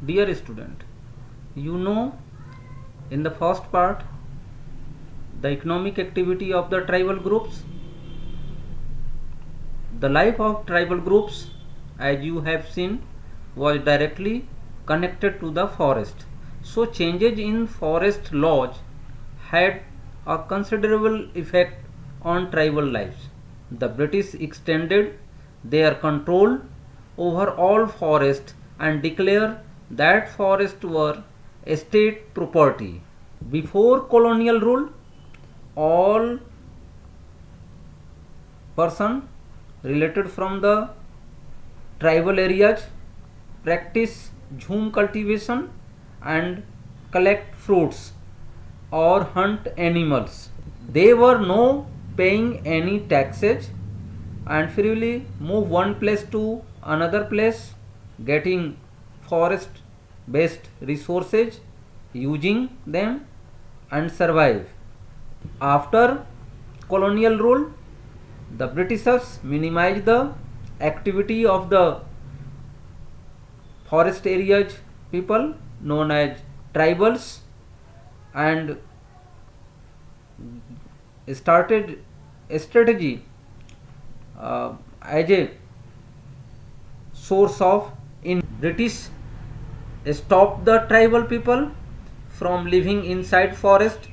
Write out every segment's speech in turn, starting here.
Dear student, you know in the first part the economic activity of the tribal groups. The life of tribal groups, as you have seen, was directly connected to the forest. So changes in forest laws had a considerable effect on tribal lives. The British extended their control over all forests and declared that forests were state property. Before colonial rule, all person related from the tribal areas practice jhum cultivation and collect fruits or hunt animals. They were no paying any taxes and freely move one place to another place, getting forest based resources, using them and survive. After colonial rule, the Britishers minimized the activity of the forest areas people known as tribals and started a strategy as a source of in British stopped the tribal people from living inside forest.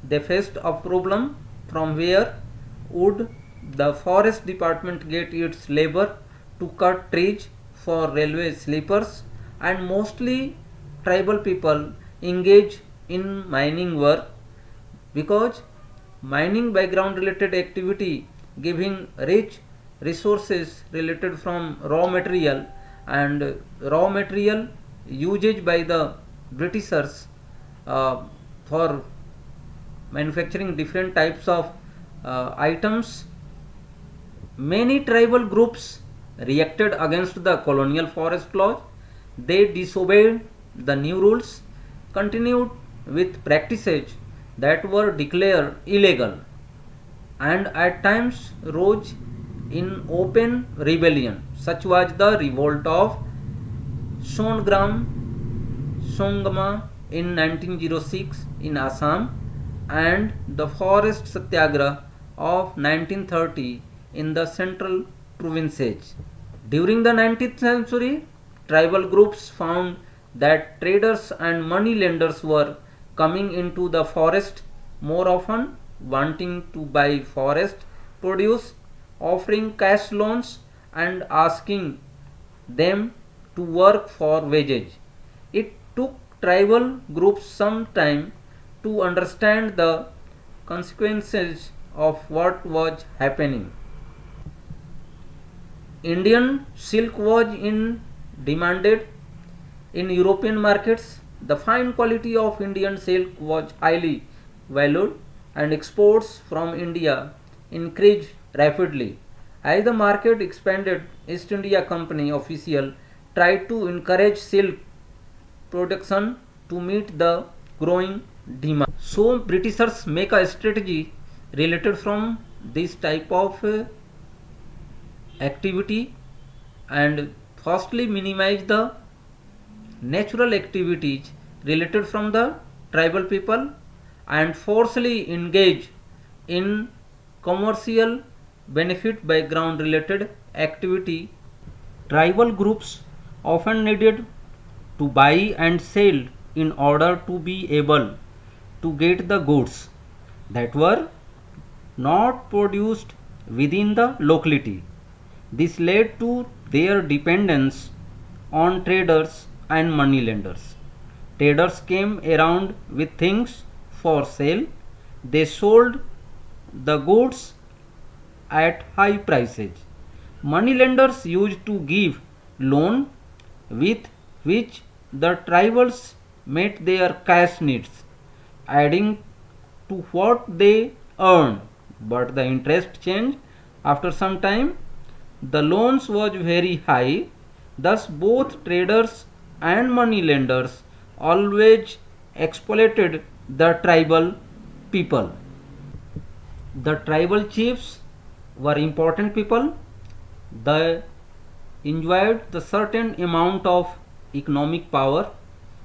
They faced a problem from where would the forest department get its labor to cut trees for railway sleepers, and mostly tribal people engage in mining work because mining background related activity giving rich resources related from raw material and raw material usage by the Britishers for manufacturing different types of items. Many tribal groups reacted against the colonial forest laws. They disobeyed the new rules, continued with practices that were declared illegal, and at times rose in open rebellion. Such was the revolt of Songram Songma in 1906 in Assam and the Forest Satyagraha of 1930 in the central provinces. During the 19th century, tribal groups found that traders and money lenders were coming into the forest more often, wanting to buy forest produce, offering cash loans, and asking them to work for wages. It took tribal groups some time to understand the consequences of what was happening. Indian silk was in demanded in European markets. The fine quality of Indian silk was highly valued and exports from India increased rapidly. As the market expanded, East India Company official tried to encourage silk production to meet the growing demand. So Britishers make a strategy related from this type of activity and firstly minimize the natural activities related from the tribal people and forcefully engage in commercial benefit background related activity. Tribal groups often needed to buy and sell in order to be able to get the goods that were not produced within the locality. This led to their dependence on traders and money lenders. Traders came around with things for sale. They sold the goods at high prices. Money lenders used to give loan with which the tribals met their cash needs, adding to what they earned. But the interest changed after some time. The loans was very high. Thus both traders and money lenders always exploited the tribal people. The tribal chiefs were important people. They enjoyed the certain amount of economic power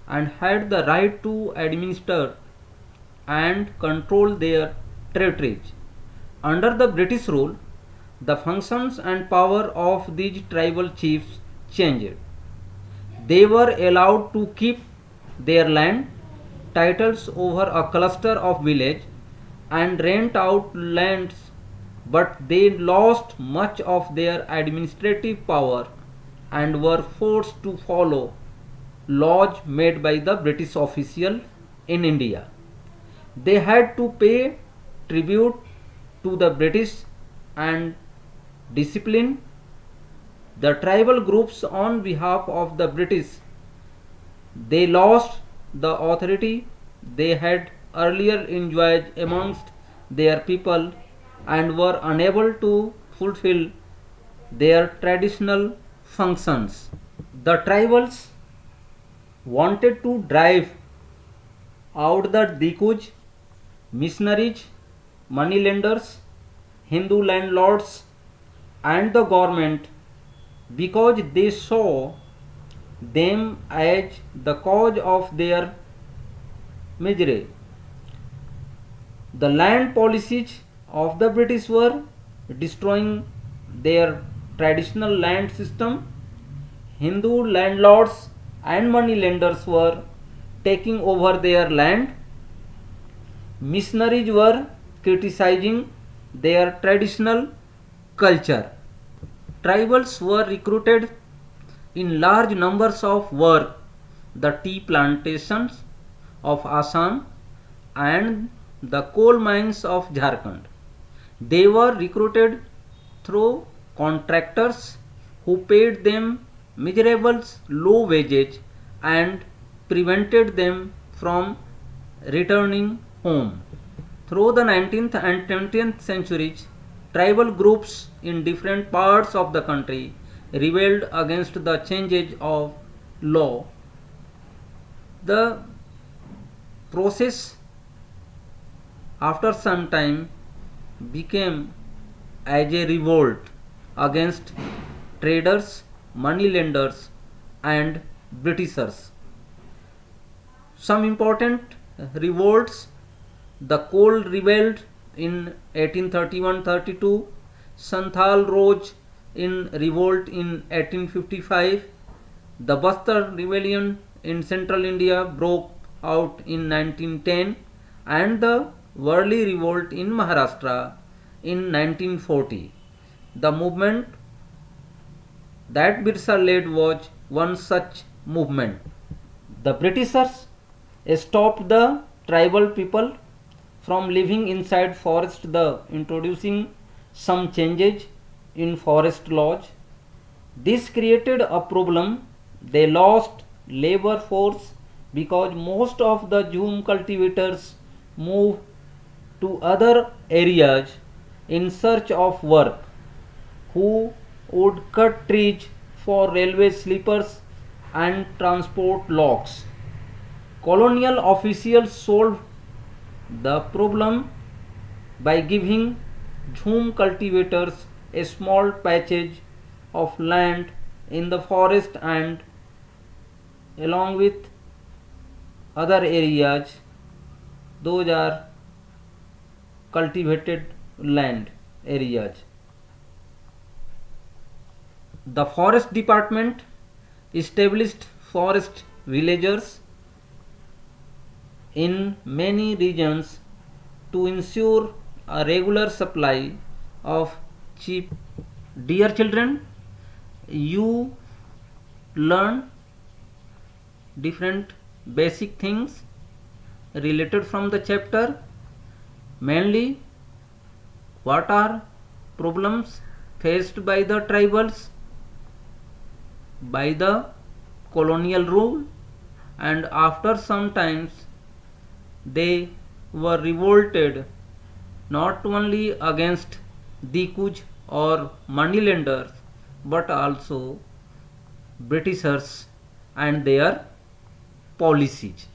and had the right to administer and control their territories. Under the British rule, the functions and power of these tribal chiefs changed. They were allowed to keep their land, titles over a cluster of villages, and rent out lands, but they lost much of their administrative power and were forced to follow laws made by the British official in India. They had to pay tribute to the British and discipline the tribal groups on behalf of the British. They lost the authority they had earlier enjoyed amongst their people and were unable to fulfill their traditional functions. The tribals wanted to drive out the Dikuj, missionaries, moneylenders, Hindu landlords, and the government because they saw them as the cause of their misery. The land policies of the British were destroying their traditional land system. Hindu landlords and moneylenders were taking over their land. Missionaries were criticizing their traditional culture. Tribals were recruited in large numbers of work the tea plantations of Assam and the coal mines of Jharkhand. They were recruited through contractors who paid them miserable low wages and prevented them from returning home. Through the 19th and 20th centuries, tribal groups in different parts of the country rebelled against the changes of law. The process after some time became as a revolt against traders, moneylenders, and Britishers. Some important revolts: the Kol rebelled in 1831-32, Santhal rose in revolt in 1855, the Bastar rebellion in central India broke out in 1910, and the Worli revolt in Maharashtra in 1940. The movement that Birsa led was one such movement. The Britishers stopped the tribal people from living inside forest, introducing some changes in forest laws. This created a problem. They lost labor force because most of the Jhum cultivators moved to other areas in search of work, who would cut trees for railway sleepers and transport logs. Colonial officials solved the problem by giving Jhum cultivators a small patch of land in the forest, and along with other areas, those are cultivated land areas. The forest department established forest villagers in many regions to ensure a regular supply of cheap. Dear children, you learn different basic things related from the chapter. Mainly, what are problems faced by the tribals by the colonial rule, and after some times they were revolted not only against Dikuj or moneylenders but also Britishers and their policies.